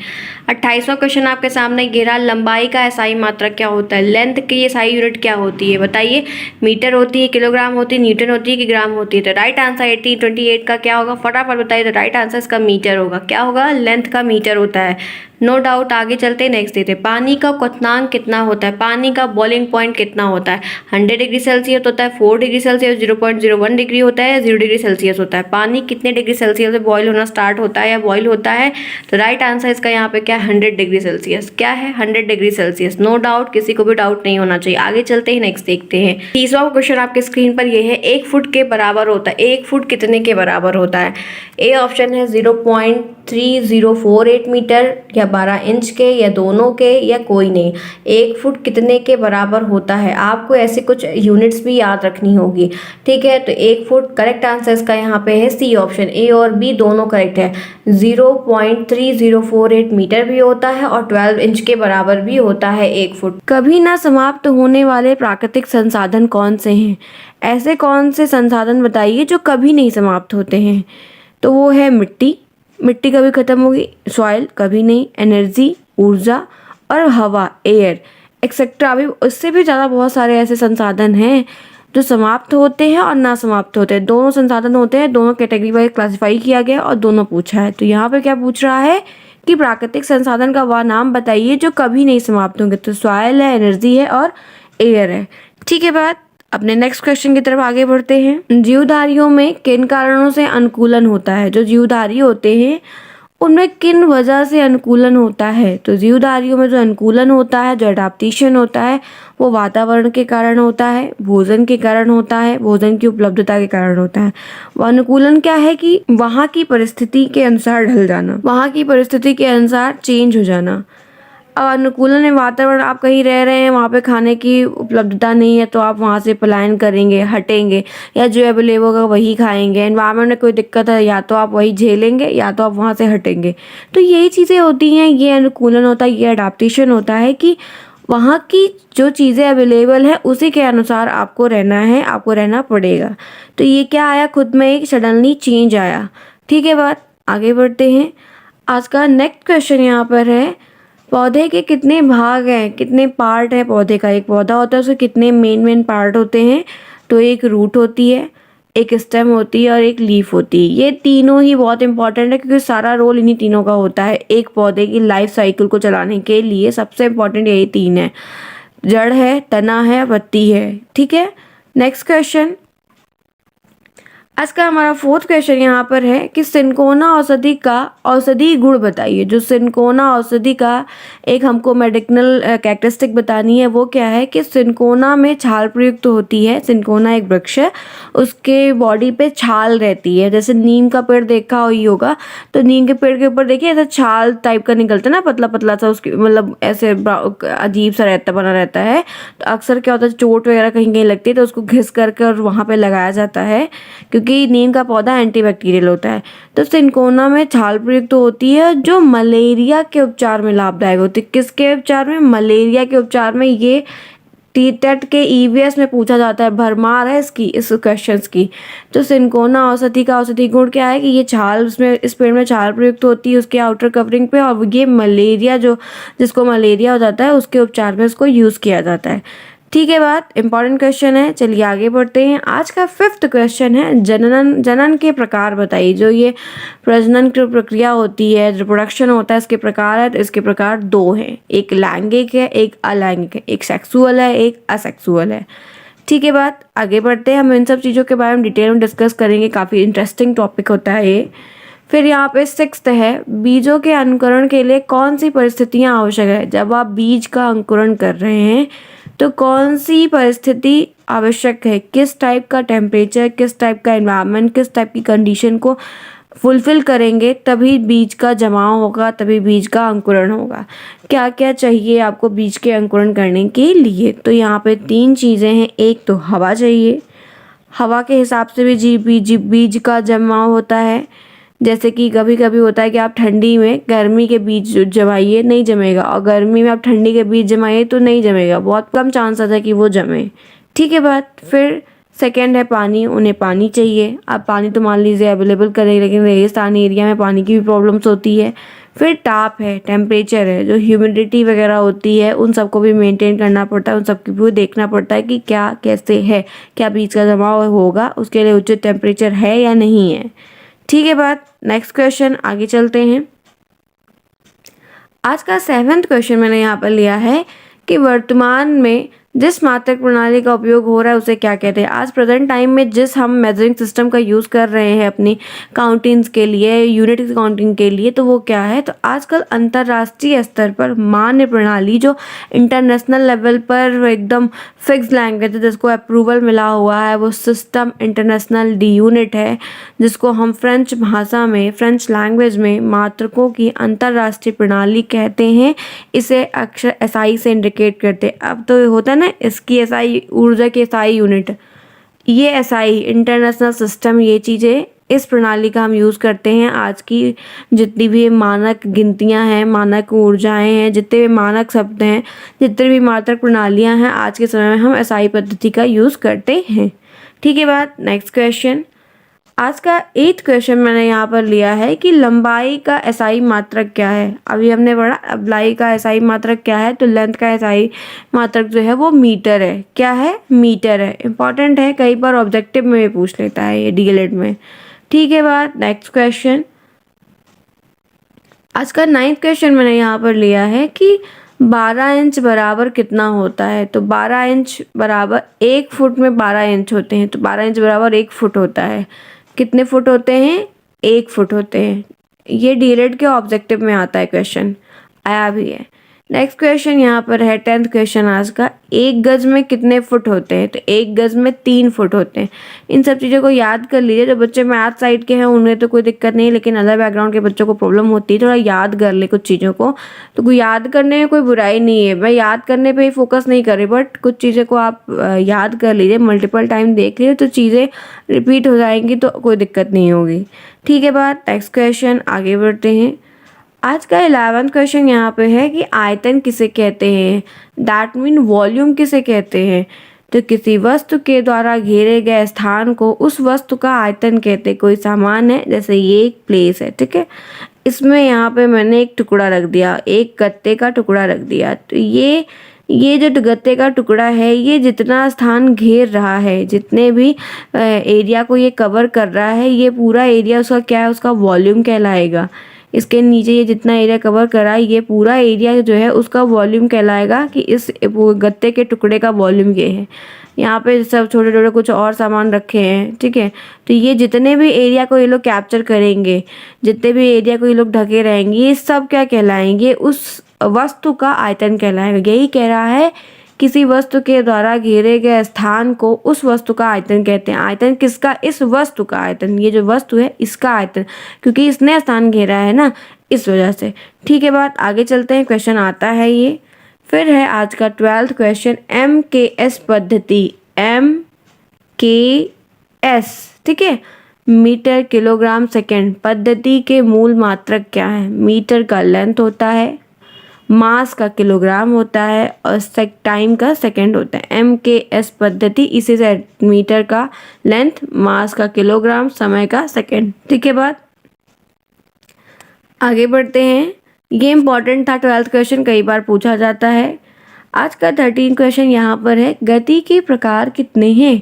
28वां क्वेश्चन आपके सामने घेरा। लंबाई का एसआई मात्रक क्या होता है? लेंथ की एसआई यूनिट क्या होती है बताइए। मीटर होती है, किलोग्राम होती है, न्यूटन होती है कि ग्राम होती है? तो राइट आंसर 1828 का क्या होगा? फटाफट बताइए। तो राइट आंसर इसका मीटर होगा। क्या होगा? लेंथ का मीटर होता है, नो डाउट। आगे चलते नेक्स्ट देते। पानी का क्वथनांक कितना होता है? पानी का बॉइलिंग पॉइंट कितना होता है? 100 डिग्री सेल्सियस होता है, 4 डिग्री सेल्सियस, 0.01 डिग्री होता है, 0 डिग्री सेल्सियस होता है? पानी कितने डिग्री सेल्सियस से बॉयल होना स्टार्ट होता है या बॉयल होता है? तो राइट आंसर इसका यहाँ पे क्या है? 100 डिग्री सेल्सियस। क्या है? 100 डिग्री सेल्सियस, नो डाउट, किसी को भी डाउट नहीं होना चाहिए। आगे चलते ही नेक्स्ट देखते हैं। 30वां क्वेश्चन आपके स्क्रीन पर ये है। 1 फुट के बराबर होता है। 1 फुट कितने के बराबर होता है? ए ऑप्शन है 0.3048 मीटर, या 12 इंच के, या दोनों के, या कोई नहीं। 1 फुट कितने के बराबर होता है? आपको ऐसे कुछ यूनिट्स भी याद रखनी होगी, ठीक है। तो 1 फुट करेक्ट आंसर इसका यहाँ पे है सी ऑप्शन। ए और बी दोनों करेक्ट है। 0.3048 मीटर भी होता है और 12 इंच के बराबर भी होता है 1 फुट। कभी ना समाप्त होने वाले प्राकृतिक संसाधन कौन से हैं? ऐसे कौन से संसाधन बताइए जो कभी नहीं समाप्त होते हैं? तो वो है मिट्टी, मिट्टी कभी खत्म होगी। सॉइल कभी नहीं। एनर्जी, ऊर्जा, और हवा, एयर, एक्सेट्रा। अभी उससे भी ज़्यादा बहुत सारे ऐसे संसाधन हैं जो समाप्त होते हैं और ना समाप्त होते हैं। दोनों संसाधन होते हैं, दोनों कैटेगरी वाइज क्लासिफाई किया गया और दोनों पूछा है। तो यहाँ पे क्या पूछ रहा है कि प्राकृतिक संसाधन का वह नाम बताइए जो कभी नहीं समाप्त होंगे। तो सॉइल है, एनर्जी है और एयर है, ठीक है। बात अपने नेक्स्ट क्वेश्चन की तरफ आगे बढ़ते हैं। जीवधारियों में किन कारणों से अनुकूलन होता है? जो जीवधारी होते हैं उनमें किन वजह से अनुकूलन होता है? तो जीवधारियों में जो अनुकूलन होता है, जो अडाप्टेशन होता है, वो वातावरण के कारण होता है, भोजन के कारण होता है, भोजन की उपलब्धता के कारण होता है। वो अनुकूलन क्या है कि वहाँ की परिस्थिति के अनुसार ढल जाना, वहाँ की परिस्थिति के अनुसार चेंज हो जाना। अनुकूलन में वातावरण, आप कहीं रह रहे हैं, वहाँ पे खाने की उपलब्धता नहीं है तो आप वहाँ से पलायन करेंगे, हटेंगे, या जो अवेलेबल होगा वही खाएंगे। एनवायरनमेंट में कोई दिक्कत है, या तो आप वही झेलेंगे या तो आप वहाँ से हटेंगे। तो यही चीज़ें होती हैं, ये अनुकूलन होता है, ये अडाप्टेशन होता है कि वहाँ की जो चीज़ें अवेलेबल है उसी के अनुसार आपको रहना है, आपको रहना पड़ेगा। तो ये क्या आया, खुद में एक सडनली चेंज आया, ठीक है। बात आगे बढ़ते हैं। आज का नेक्स्ट क्वेश्चन यहाँ पर है, पौधे के कितने भाग हैं, कितने पार्ट है पौधे का? एक पौधा होता है, उसके कितने मेन पार्ट होते हैं? तो एक रूट होती है, एक स्टेम होती है और एक लीफ होती है। ये तीनों ही बहुत इंपॉर्टेंट है क्योंकि सारा रोल इन्हीं तीनों का होता है एक पौधे की लाइफ साइकिल को चलाने के लिए। सबसे इंपॉर्टेंट यही तीन है, जड़ है, तना है, पत्ती है, ठीक है। नेक्स्ट क्वेश्चन, आज का हमारा 4th क्वेश्चन यहाँ पर है कि सिनकोना औषधि का औषधि गुण बताइए। जो सिनकोना औषधि का एक हमको मेडिसिनल कैरेक्टरिस्टिक बतानी है, वो क्या है कि सिनकोना में छाल प्रयुक्त होती है। सिनकोना एक वृक्ष है, उसके बॉडी पे छाल रहती है। जैसे नीम का पेड़ देखा ही होगा, तो नीम के पेड़ के ऊपर देखिए ऐसा छाल टाइप का निकलता है ना, पतला पतला सा, उसकी मतलब ऐसे अजीब सा रहता, बना रहता है। तो अक्सर क्या होता है, चोट वगैरह कहीं कहीं लगती है तो उसको घिस करके और वहाँ पे लगाया जाता है, क्योंकि नीम का पौधा एंटीबैक्टीरियल होता है। तो सिनकोना में छाल प्रयुक्त होती है जो मलेरिया के उपचार में लाभदायक होती है। किसके उपचार में? मलेरिया के उपचार में। ये टेट के ईवीएस में पूछा जाता है, भरमार है इसकी, इस क्वेश्चंस की। तो सिनकोना औषधि का औषधि गुण क्या है कि ये छाल, उसमें इस पेड़ में छाल प्रयुक्त होती है उसके आउटर कवरिंग पे, और ये मलेरिया, जो जिसको मलेरिया हो जाता है उसके उपचार में इसको यूज़ किया जाता है, ठीक है। बात इंपॉर्टेंट क्वेश्चन है, चलिए आगे बढ़ते हैं। आज का 5th क्वेश्चन है, जनन के प्रकार बताइए। जो ये प्रजनन की प्रक्रिया होती है, रिप्रोडक्शन होता है, इसके प्रकार है। तो इसके प्रकार 2 हैं, एक लैंगिक है, एक अलैंगिक है, एक सेक्सुअल है, एक असेक्सुअल है, ठीक है। बात आगे बढ़ते हैं, हम इन सब चीज़ों के बारे में डिटेल में डिस्कस करेंगे, काफ़ी इंटरेस्टिंग टॉपिक होता है ये। फिर यहाँ पे 6th है, बीजों के अंकुरण के लिए कौन सी परिस्थितियाँ आवश्यक है? जब आप बीज का अंकुरण कर रहे हैं तो कौन सी परिस्थिति आवश्यक है? किस टाइप का टेम्परेचर, किस टाइप का एनवायरनमेंट, किस टाइप की कंडीशन को फुलफिल करेंगे तभी बीज का जमाव होगा, तभी बीज का अंकुरण होगा। क्या क्या चाहिए आपको बीज के अंकुरण करने के लिए? तो यहाँ पे 3 चीज़ें हैं। एक तो हवा चाहिए, हवा के हिसाब से भी बीज का जमाव होता है। जैसे कि कभी कभी होता है कि आप ठंडी में गर्मी के बीज जमाइए, नहीं जमेगा, और गर्मी में आप ठंडी के बीज जमाइए तो नहीं जमेगा, बहुत कम चांसेस है कि वो जमे। ठीक है बात। फिर सेकंड है पानी, उन्हें पानी चाहिए। आप पानी तो मान लीजिए अवेलेबल करें, लेकिन रेगिस्तानी एरिया में पानी की भी प्रॉब्लम्स होती है। फिर ताप है, टेम्परेचर है, जो ह्यूमिडिटी वगैरह होती है उन सबको भी मेंटेन करना पड़ता है, उन सबको भी देखना पड़ता है कि क्या कैसे है, क्या बीज का जमाव होगा, उसके लिए उचित टेम्परेचर है या नहीं है। ठीक है बात। नेक्स्ट क्वेश्चन आगे चलते हैं। आज का 7th क्वेश्चन मैंने यहाँ पर लिया है कि वर्तमान में जिस मात्रक प्रणाली का उपयोग हो रहा है उसे क्या कहते हैं। आज प्रेजेंट टाइम में जिस हम मेजरिंग सिस्टम का यूज़ कर रहे हैं अपनी काउंटिंग्स के लिए, यूनिट काउंटिंग के लिए, तो वो क्या है? तो आजकल अंतर्राष्ट्रीय स्तर पर मान्य प्रणाली, जो इंटरनेशनल लेवल पर एकदम फिक्स लैंग्वेज है, जिसको अप्रूवल मिला हुआ है, वो सिस्टम इंटरनेशनल डी यूनिट है, जिसको हम फ्रेंच भाषा में, फ्रेंच लैंग्वेज में मात्रकों की अंतर्राष्ट्रीय प्रणाली कहते हैं। इसे अक्षर SI से इंडिकेट करते हैं। अब तो होता है ना, इसकी SI ऊर्जा की SI यूनिट, ये SI इंटरनेशनल सिस्टम, ये चीज़ें, इस प्रणाली का हम यूज़ करते हैं। आज की जितनी भी मानक गिनतियां हैं, मानक ऊर्जाएं हैं, जितने भी मानक शब्द हैं, जितने भी मात्रक प्रणालियां हैं, आज के समय में हम SI पद्धति का यूज़ करते हैं। ठीक है बात। Next question. आज का 8th क्वेश्चन मैंने यहाँ पर लिया है कि लंबाई का SI मात्रक क्या है। अभी हमने पढ़ा लंबाई का SI मात्रक क्या है, तो लेंथ का SI मात्रक जो है वो मीटर है। क्या है? मीटर है। इंपॉर्टेंट है, कई बार ऑब्जेक्टिव में भी पूछ लेता है ये, DLED में। ठीक है बात। Next question. आज का 9th क्वेश्चन मैंने यहाँ पर लिया है कि 12 इंच बराबर कितना होता है। तो 12 इंच बराबर 1 फुट में 12 इंच होते हैं, तो 12 इंच बराबर 1 फुट होता है। कितने फुट होते हैं? 1 फुट होते हैं। ये DLED के ऑब्जेक्टिव में आता है, क्वेश्चन आया भी है। नेक्स्ट क्वेश्चन यहाँ पर है 10th क्वेश्चन आज का, 1 गज में कितने फुट होते हैं। तो 1 गज में 3 फुट होते हैं। इन सब चीज़ों को याद कर लीजिए। जो बच्चे मैथ साइड के हैं उन्हें तो कोई दिक्कत नहीं, लेकिन अदर बैकग्राउंड के बच्चों को प्रॉब्लम होती है, थोड़ा याद कर ले कुछ चीज़ों को। तो कोई याद करने में कोई बुराई नहीं है, मैं याद करने पे ही फोकस नहीं कर रही, बट कुछ चीज़ें को आप याद कर लीजिए, मल्टीपल टाइम देख लीजिए तो चीज़ें रिपीट हो जाएंगी, तो कोई दिक्कत नहीं होगी। ठीक है बात। नेक्स्ट क्वेश्चन आगे बढ़ते हैं। आज का 11th क्वेश्चन यहाँ पे है कि आयतन किसे कहते हैं, दैट मीन वॉल्यूम किसे कहते हैं। तो किसी वस्तु के द्वारा घेरे गए स्थान को उस वस्तु का आयतन कहते हैं। कोई सामान है, जैसे ये एक प्लेस है, ठीक है, इसमें यहाँ पे मैंने एक टुकड़ा रख दिया, एक गत्ते का टुकड़ा रख दिया। तो ये जो गत्ते का टुकड़ा है, ये जितना स्थान घेर रहा है, जितने भी एरिया को ये कवर कर रहा है, ये पूरा एरिया उसका क्या है, उसका वॉल्यूम कहलाएगा। इसके नीचे ये जितना एरिया कवर करा है, ये पूरा एरिया जो है उसका वॉल्यूम कहलाएगा कि इस गत्ते के टुकड़े का वॉल्यूम ये है। यहाँ पे सब छोटे छोटे कुछ और सामान रखे हैं, ठीक है। तो ये जितने भी एरिया को ये लोग कैप्चर करेंगे, जितने भी एरिया को ये लोग ढके रहेंगे, ये सब क्या कहलाएंगे, उस वस्तु का आयतन कहलाएगा। यही कह रहा है, किसी वस्तु के द्वारा घेरे गए स्थान को उस वस्तु का आयतन कहते हैं। आयतन किसका? इस वस्तु का आयतन, ये जो वस्तु है इसका आयतन, क्योंकि इसने स्थान घेरा है ना, इस वजह से। ठीक है बात। आगे चलते हैं, क्वेश्चन आता है ये। फिर है आज का 12th क्वेश्चन, MKS पद्धति, MKS, ठीक है, मीटर किलोग्राम सेकेंड पद्धति के मूल मात्रक क्या है। मीटर का लेंथ होता है, मास का किलोग्राम होता है, और टाइम का सेकंड होता है। MKS पद्धति, इसी से मीटर का लेंथ, मास का किलोग्राम, समय का सेकंड। ठीक है बात। आगे बढ़ते हैं। ये इंपॉर्टेंट था, 12th क्वेश्चन कई बार पूछा जाता है। आज का 13th क्वेश्चन यहाँ पर है, गति के प्रकार कितने हैं।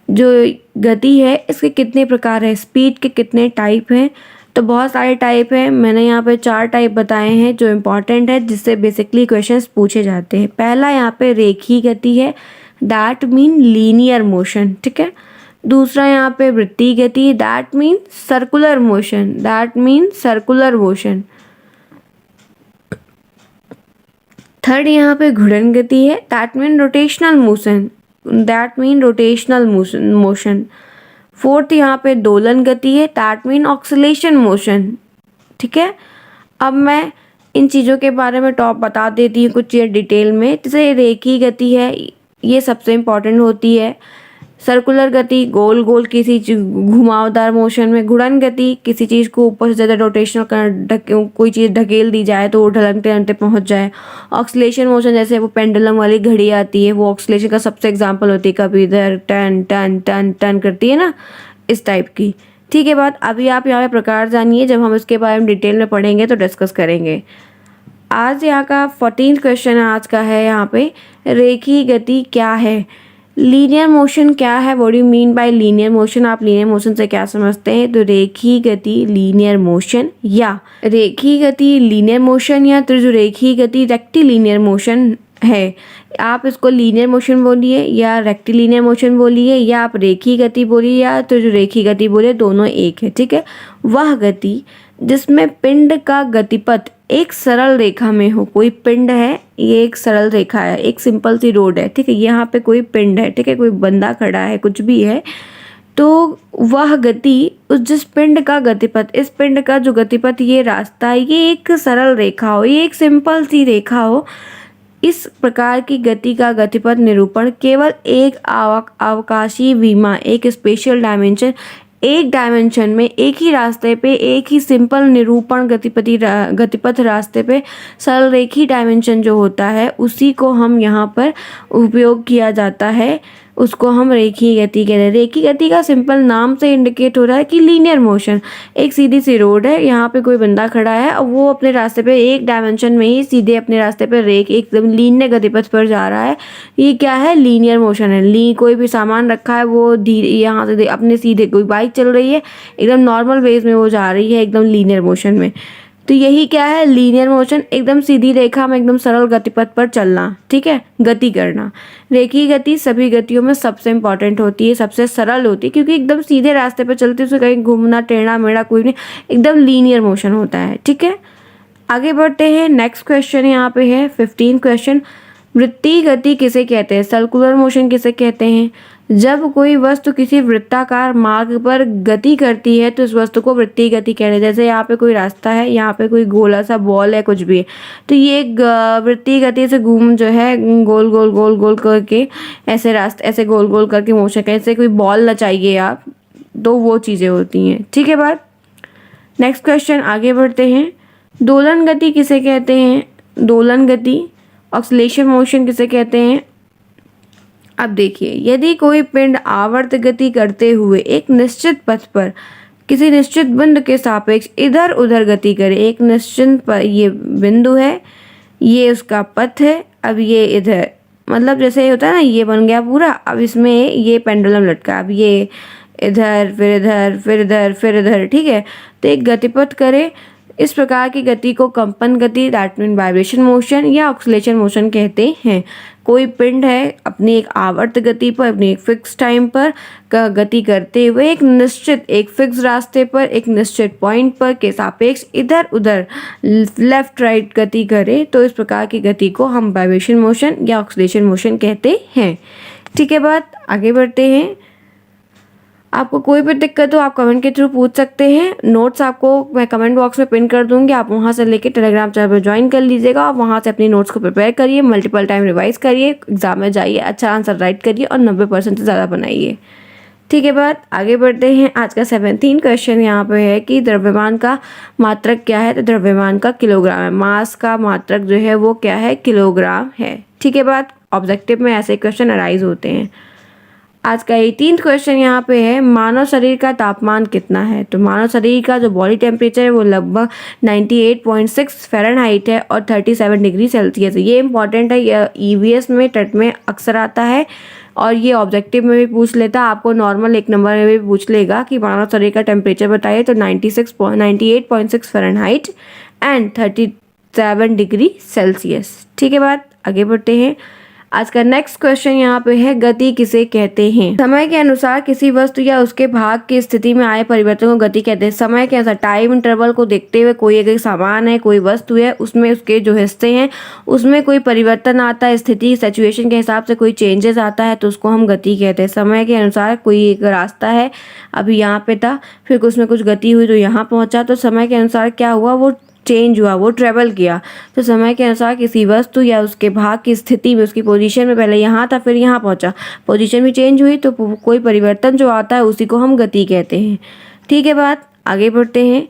जो गति है इसके कितने प्रकार है, स्पीड के कितने टाइप हैं। तो बहुत सारे टाइप हैं, मैंने यहाँ पे 4 टाइप बताए हैं जो इम्पॉर्टेंट है, जिससे बेसिकली क्वेश्चंस पूछे जाते हैं। पहला यहाँ पे रेखीय गति है, दैट मीन लीनियर मोशन, ठीक है। दूसरा यहाँ पे वृत्तीय गति, that mean circular motion, that mean circular motion. Third यहाँ पे घूर्णन गति है, that mean rotational motion, that mean rotational motion. Fourth यहाँ पे दोलन गति है, दैट मीन ऑक्सीलेशन मोशन। ठीक है, अब मैं इन चीज़ों के बारे में टॉप बता देती हूँ कुछ चीज़ें डिटेल में। जैसे रेखी गति है, ये सबसे इम्पॉर्टेंट होती है। सर्कुलर गति, गोल गोल किसी घुमावदार मोशन में। घुड़न गति, किसी चीज़ को ऊपर से ज़्यादा रोटेशनल कोई चीज़ ढकेल दी जाए तो वो ढलनते ढलनते पहुँच जाए। ऑक्सीलेशन मोशन, जैसे वो पेंडुलम वाली घड़ी आती है, वो ऑक्सीलेशन का सबसे एग्जाम्पल होती है, कभी इधर टन टन टन टन करती है ना, इस टाइप की। ठीक है बात, अभी आप यहाँ पे प्रकार जानिए, जब हम इसके बारे में डिटेल में पढ़ेंगे तो डिस्कस करेंगे। आज यहाँ का 14th क्वेश्चन आज का है यहाँ पे, रेखी गति क्या है? लीनियर मोशन क्या है? What do you mean by linear motion? आप लीनियर मोशन से क्या समझते हैं? तो रेखी गति लीनियर मोशन, या रेखी गति लीनियर मोशन, या त्रिजुरेखी गति रेक्टिलिनियर मोशन है। आप इसको लीनियर मोशन बोलिए या रेक्टिलिनियर मोशन बोलिए, या आप रेखी गति बोलिए या त्रिजुरेखी गति बोलिए, दोनों एक है। ठीक है, वह गति जिसमें पिंड का गतिपथ एक सरल रेखा में हो। कोई पिंड है, ये एक सरल रेखा है, एक सिंपल सी रोड है। ठीक है, यहाँ पे कोई पिंड है, ठीक है, कोई बंदा खड़ा है, कुछ भी है, तो वह गति उस जिस पिंड का गतिपथ, इस पिंड का जो गतिपथ, ये रास्ता है, ये एक सरल रेखा हो, ये एक सिंपल सी रेखा हो। इस प्रकार की गति का गतिपथ निरूपण केवल एक अवकाशीय विमा, एक स्पेशल डायमेंशन, एक डायमेंशन में एक ही रास्ते पे एक ही सिंपल निरूपण गतिपथ रास्ते पे सरल रेखी डायमेंशन जो होता है, उसी को हम यहाँ पर उपयोग किया जाता है, उसको हम रेखी गति कहते हैं। रेखी गति का सिंपल नाम से इंडिकेट हो रहा है कि लीनियर मोशन। एक सीधी सी रोड है, यहाँ पे कोई बंदा खड़ा है और वो अपने रास्ते पे एक डायमेंशन में ही सीधे अपने रास्ते पे एकदम लीनियर गतिपथ पर जा रहा है। ये क्या है? लीनियर मोशन है। कोई भी सामान रखा है, वो धीरे यहाँ से अपने सीधे, कोई बाइक चल रही है, एकदम नॉर्मल वेज में वो जा रही है, एकदम लीनियर मोशन में। तो यही क्या है? लीनियर मोशन, एकदम सीधी रेखा में एकदम सरल गतिपथ पर चलना। ठीक है, गति करना। रेखी गति सभी गतियों में सबसे इंपॉर्टेंट होती है, सबसे सरल होती है, क्योंकि एकदम सीधे रास्ते पर चलती है, उससे कहीं घूमना टेढ़ा मेढ़ा कोई नहीं, एकदम लीनियर मोशन होता है। ठीक है, आगे बढ़ते हैं। नेक्स्ट क्वेश्चन यहाँ पे है 15 क्वेश्चन, वृत्तीय गति किसे कहते हैं? सर्कुलर मोशन किसे कहते हैं? जब कोई वस्तु किसी वृत्ताकार मार्ग पर गति करती है तो इस वस्तु को वृत्तीय गति कहते हैं। जैसे यहाँ पे कोई रास्ता है, यहाँ पे कोई गोला सा बॉल है, कुछ भी है, तो ये वृत्तीय गति से घूम जो है गोल गोल गोल गोल करके ऐसे रास्ते ऐसे गोल गोल करके मोशन का, ऐसे कोई बॉल नचाइए आप, तो वो चीज़ें होती हैं। ठीक है बात। नेक्स्ट क्वेश्चन, आगे बढ़ते हैं। दोलन गति किसे कहते हैं? दोलन गति, ऑक्सीलेशन मोशन किसे कहते हैं? अब देखिए, यदि कोई पिंड आवर्त गति करते हुए एक निश्चित पथ पर किसी निश्चित बिंदु के सापेक्ष इधर उधर गति करे, एक निश्चित पर, ये बिंदु है, ये उसका पथ है, अब ये इधर, मतलब जैसे होता है ना, ये बन गया पूरा, अब इसमें ये पेंडुलम लटका, अब ये इधर फिर इधर फिर इधर फिर इधर। ठीक है, तो एक गतिपथ करे, इस प्रकार की गति को कंपन गति, दैट मीन वाइब्रेशन मोशन या ऑक्सीलेशन मोशन कहते हैं। कोई पिंड है, अपनी एक आवर्त गति पर, अपनी एक फिक्स टाइम पर गति करते हुए एक निश्चित, एक फिक्स रास्ते पर, एक निश्चित पॉइंट पर के सापेक्ष इधर उधर लेफ्ट राइट गति करे, तो इस प्रकार की गति को हम वाइब्रेशन मोशन या ऑक्सीलेशन मोशन कहते हैं। ठीक है बात, आगे बढ़ते हैं। आपको कोई भी दिक्कत हो आप कमेंट के थ्रू पूछ सकते हैं। नोट्स आपको मैं कमेंट बॉक्स में पिन कर दूंगी, आप वहां से लेके टेलीग्राम चैनल पर ज्वाइन कर लीजिएगा और वहां से अपनी नोट्स को प्रिपेयर करिए, मल्टीपल टाइम रिवाइज करिए, एग्जाम में जाइए, अच्छा आंसर राइट करिए और 90% से ज़्यादा बनाइए। ठीक है बात, आगे बढ़ते हैं। आज का 17 क्वेश्चन यहाँ पे है कि द्रव्यमान का मात्रक क्या है? तो द्रव्यमान का किलोग्राम है। मास का मात्रक जो है वो क्या है? किलोग्राम है। ठीक है बात, ऑब्जेक्टिव में ऐसे क्वेश्चन अराइज होते हैं। आज का 18th क्वेश्चन यहाँ पे है, मानव शरीर का तापमान कितना है? तो मानव शरीर का जो बॉडी टेम्परेचर है वो लगभग 98.6 फ़ारेनहाइट है और 37 डिग्री सेल्सियस है। ये इंपॉर्टेंट है, ये EVS में टेट में अक्सर आता है और ये ऑब्जेक्टिव में भी पूछ लेता है, आपको नॉर्मल 1 नंबर में भी पूछ लेगा कि मानव शरीर का टेम्परेचर बताइए, तो 98.6 फ़ारेनहाइट एंड 37 डिग्री सेल्सियस। ठीक है बात, आगे बढ़ते हैं। आज का नेक्स्ट क्वेश्चन यहाँ पे है, गति किसे कहते हैं? समय के अनुसार किसी वस्तु या उसके भाग की स्थिति में आए परिवर्तन को गति कहते हैं। समय के अनुसार टाइम इंटरवल को देखते हुए कोई अगर सामान है, कोई वस्तु है, उसमें उसके जो हिस्से हैं उसमें कोई परिवर्तन आता है, स्थिति सिचुएशन के हिसाब से कोई चेंजेस आता है, तो उसको हम गति कहते हैं। समय के अनुसार कोई एक रास्ता है, अभी यहाँ पे था, फिर उसमें कुछ गति हुई तो यहाँ पहुँचा, तो समय के अनुसार क्या हुआ, वो चेंज हुआ, वो ट्रेवल किया। तो समय के अनुसार किसी वस्तु या उसके भाग की स्थिति में, उसकी पोजीशन में, पहले यहाँ था फिर यहाँ पहुँचा, पोजीशन भी चेंज हुई, तो कोई परिवर्तन जो आता है उसी को हम गति कहते हैं। ठीक है बात, आगे बढ़ते हैं।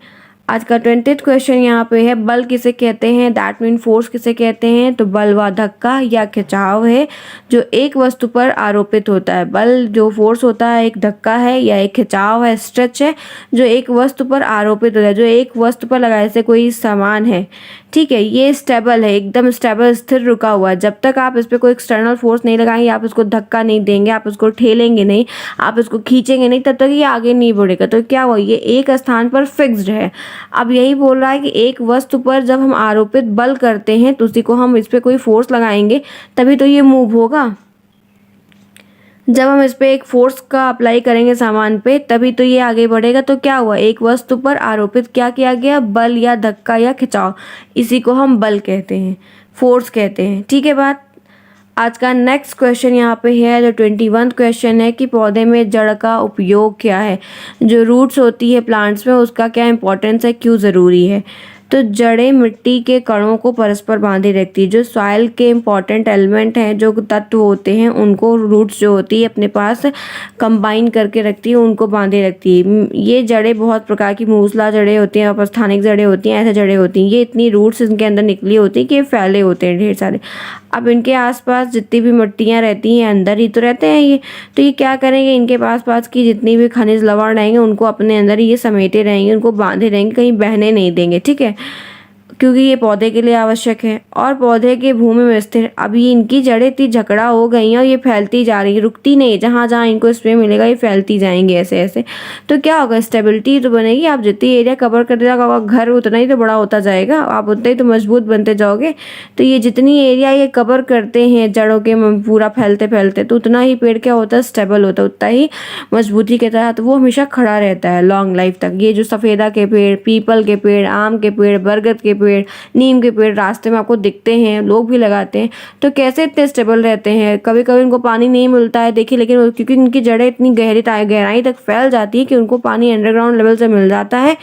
आज का 20th क्वेश्चन यहाँ पे है, बल किसे कहते हैं? दैट मीन फोर्स किसे कहते हैं? तो बल वह धक्का या खिंचाव है जो एक वस्तु पर आरोपित होता है। बल जो फोर्स होता है एक धक्का है या एक खिंचाव है, स्ट्रेच है, जो एक वस्तु पर आरोपित होता है, जो एक वस्तु पर लगाए से कोई सामान है। ठीक है, ये स्टेबल है, एकदम स्टेबल, स्थिर रुका हुआ है। जब तक आप इस पर कोई एक्सटर्नल फोर्स नहीं लगाएंगे, आप इसको धक्का नहीं देंगे, आप इसको ठेलेंगे नहीं, आप इसको खींचेंगे नहीं, तब तक ये आगे नहीं बढ़ेगा। तो क्या हुआ, ये एक स्थान पर फिक्स्ड है। अब यही बोल रहा है कि एक वस्तु पर जब हम आरोपित बल करते हैं तो उसी को हम इस पर कोई फोर्स लगाएंगे तभी तो ये मूव होगा। जब हम इस पे एक फोर्स का अप्लाई करेंगे सामान पे तभी तो ये आगे बढ़ेगा। तो क्या हुआ, एक वस्तु पर आरोपित क्या किया गया, बल या धक्का या खिंचाव, इसी को हम बल कहते हैं, फोर्स कहते हैं। ठीक है बात। आज का नेक्स्ट क्वेश्चन यहाँ पे है, जो 21 क्वेश्चन है कि पौधे में जड़ का उपयोग क्या है? जो रूट्स होती है प्लांट्स में, उसका क्या इंपॉर्टेंस है, क्यों ज़रूरी है? तो जड़ें मिट्टी के कणों को परस्पर बांधे रखती है। जो सॉइल के इम्पॉर्टेंट एलिमेंट हैं, जो तत्व होते हैं, उनको रूट्स जो होती है अपने पास कंबाइन करके रखती है, उनको बांधे रखती है। ये जड़ें बहुत प्रकार की मूसला जड़ें होती हैं, अपस्थानिक जड़ें होती हैं, ऐसे जड़ें होती हैं। ये इतनी रूट्स इनके अंदर निकली होती है कि ये फैले होते हैं ढेर सारे। अब इनके आसपास जितनी भी मिट्टियाँ रहती हैं, अंदर ही तो रहते हैं ये, तो ये क्या करेंगे, इनके पास की जितनी भी खनिज लवण रहेंगे उनको अपने अंदर ही ये समेटे रहेंगे, उनको बांधे रहेंगे, कहीं बहने नहीं देंगे। ठीक है, क्योंकि ये पौधे के लिए आवश्यक है। और पौधे के भूमि में स्थिर, अभी इनकी जड़ें इतनी झकड़ा हो गई हैं और ये फैलती जा रही है, रुकती नहीं। जहाँ जहाँ इनको स्प्रे मिलेगा ये फैलती जाएंगी ऐसे ऐसे। तो क्या होगा, स्टेबिलिटी तो बनेगी। आप जितनी एरिया कवर करते जाओगे घर उतना ही तो बड़ा होता जाएगा, आप उतना ही तो मजबूत बनते जाओगे। तो ये जितनी एरिया ये कवर करते हैं जड़ों के पूरा फैलते फैलते, तो उतना ही पेड़ क्या होता है, स्टेबल होता है, उतना ही मजबूती के तहत वो हमेशा खड़ा रहता है लॉन्ग लाइफ तक। ये जो सफ़ेदा के पेड़, पीपल के पेड़, आम के पेड़, बरगद के पेड़, नीम के पेड़ रास्ते में आपको दिखते हैं, लोग भी लगाते हैं, तो कैसे इतने स्टेबल रहते हैं। कभी कभी उनको पानी नहीं मिलता है, देखिए, लेकिन क्योंकि उनकी जड़ें इतनी गहराई तक फैल जाती है कि उनको पानी अंडरग्राउंड लेवल से मिल जाता है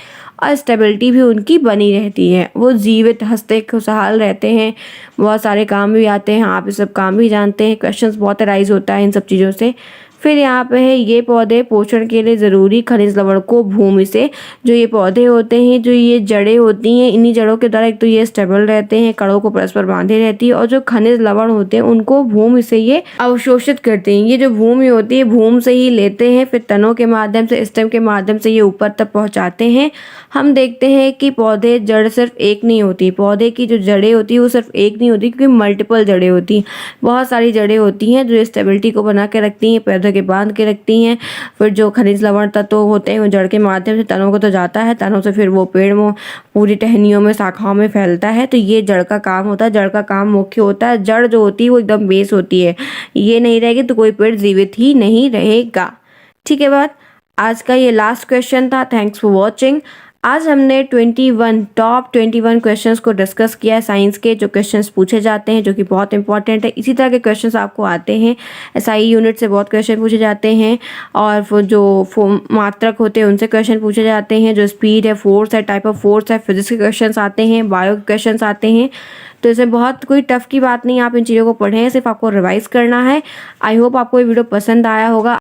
और स्टेबिलिटी भी उनकी बनी रहती है। वो जीवित हंसते खुशहाल रहते हैं, बहुत सारे काम भी आते हैं। आप ये सब काम भी जानते हैं, क्वेश्चंस बहुत अराइज होता है इन सब चीज़ों से। फिर यहाँ पे है, ये पौधे पोषण के लिए ज़रूरी खनिज लवण को भूमि से, जो ये पौधे होते हैं, जो ये जड़ें होती हैं, इन्हीं जड़ों के द्वारा एक तो ये स्टेबल रहते हैं, कड़ों को परस्पर बांधे रहती है, और जो खनिज लवण होते हैं उनको भूमि से ये अवशोषित करते हैं। ये जो भूमि होती है भूमि से ही लेते हैं, फिर तनों के माध्यम से, स्टेम के माध्यम से ये ऊपर तक पहुँचाते हैं। हम देखते हैं कि पौधे जड़ सिर्फ एक नहीं होती, पौधे की जो जड़ें होती है वो सिर्फ एक नहीं होती, क्योंकि मल्टीपल जड़ें होती हैं, बहुत सारी जड़ें होती हैं जो स्टेबिलिटी को बना के रखती हैं, पौधे के बांध के रखती हैं। फिर जो खनिज लवण तत्व होते हैं वो जड़ के माध्यम से तनों को तो जाता है, तनों से फिर वो पेड़ में पूरी टहनियों में, शाखाओं में फैलता है। तो ये जड़ का काम होता है, जड़ का काम मुख्य होता है। जड़ जो होती है वो एकदम बेस होती है, ये नहीं रहेगी तो कोई पेड़ जीवित ही नहीं रहेगा। ठीक है बात। आज का ये लास्ट क्वेश्चन था। Thanks for watching. आज हमने टॉप 21 क्वेश्चंस को डिस्कस किया है, साइंस के जो क्वेश्चंस पूछे जाते हैं, जो कि बहुत इंपॉर्टेंट है। इसी तरह के क्वेश्चंस आपको आते हैं, एसआई यूनिट से बहुत क्वेश्चन पूछे जाते हैं, और वो जो मात्रक होते हैं उनसे क्वेश्चन पूछे जाते हैं, जो स्पीड है, फोर्स है, टाइप ऑफ फोर्स है, फिजिक्स के क्वेश्चन आते हैं, बायो के क्वेश्चन आते हैं। तो इसमें बहुत कोई टफ की बात नहीं, आप इन चीज़ों को पढ़ें, सिर्फ आपको रिवाइज करना है। आई होप आपको ये वीडियो पसंद आया होगा।